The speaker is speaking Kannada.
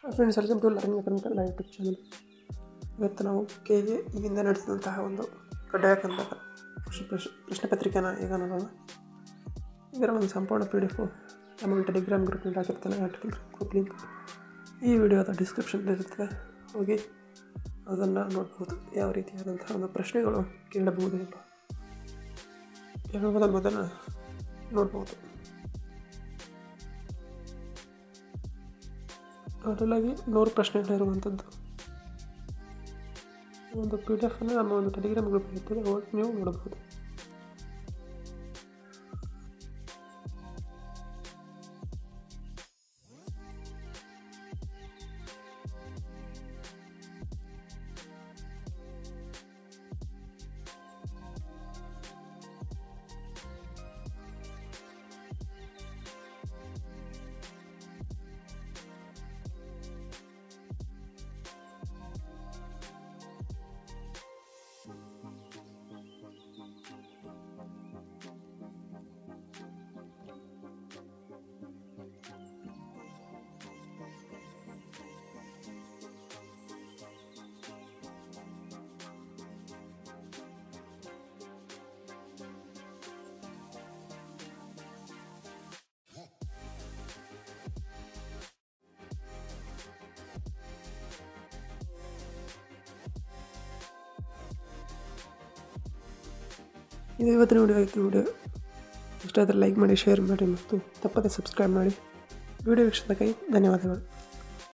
Friends, welcome to learning academy Kannada YouTube channel. ಇವತ್ತು ನಾವು ಕೆಗೆ ಈಗಿಂದ ನಡೆಸಿದಂತಹ ಒಂದು ಕಡ್ಡಾಯ ಕನ್ನಡ ಪ್ರಶ್ನೆ ಪತ್ರಿಕೆನ ಈಗ ನೋಡೋಣ. ಇದರ ಒಂದು ಸಂಪೂರ್ಣ PDF ನಮ್ಮ ಟೆಲಿಗ್ರಾಮ್ ಗ್ರೂಪ್ನಲ್ಲಿ ಹಾಕಿರ್ತಾನೆ. ಆ ಟೆಲಿಗ್ರಾಮ್ ಗ್ರೂಪ್ ಲಿಂಕ್ ಈ ವಿಡಿಯೋದ ಡಿಸ್ಕ್ರಿಪ್ಷನ್ಲಿರುತ್ತದೆ. ಹೋಗಿ ಅದನ್ನು ನೋಡ್ಬೋದು. ಯಾವ ರೀತಿಯಾದಂತಹ ಒಂದು ಪ್ರಶ್ನೆಗಳು ಕೇಳಬಹುದು ಎಂಬುದನ್ನು ನೋಡ್ಬೋದು. ಟೋಟಲಾಗಿ 100 ಪ್ರಶ್ನೆಗಳಿರುವಂಥದ್ದು ಒಂದು PDF ಅನ್ನು ನಮ್ಮ ಒಂದು ಟೆಲಿಗ್ರಾಮ್ ಗ್ರೂಪ್ ಇರ್ತದೆ, ಹೋಗಿ ನೀವು ನೋಡಬಹುದು. ಇದು ಇವತ್ತಿನ ವಿಡಿಯೋ ಆಯಿತು. ವಿಡಿಯೋ ಇಷ್ಟ ಆದರೆ ಲೈಕ್ ಮಾಡಿ, ಶೇರ್ ಮಾಡಿ ಮತ್ತು ತಪ್ಪದೇ ಸಬ್ಸ್ಕ್ರೈಬ್ ಮಾಡಿ. ವಿಡಿಯೋ ವೀಕ್ಷಣೆಗಾಗಿ ಧನ್ಯವಾದಗಳು.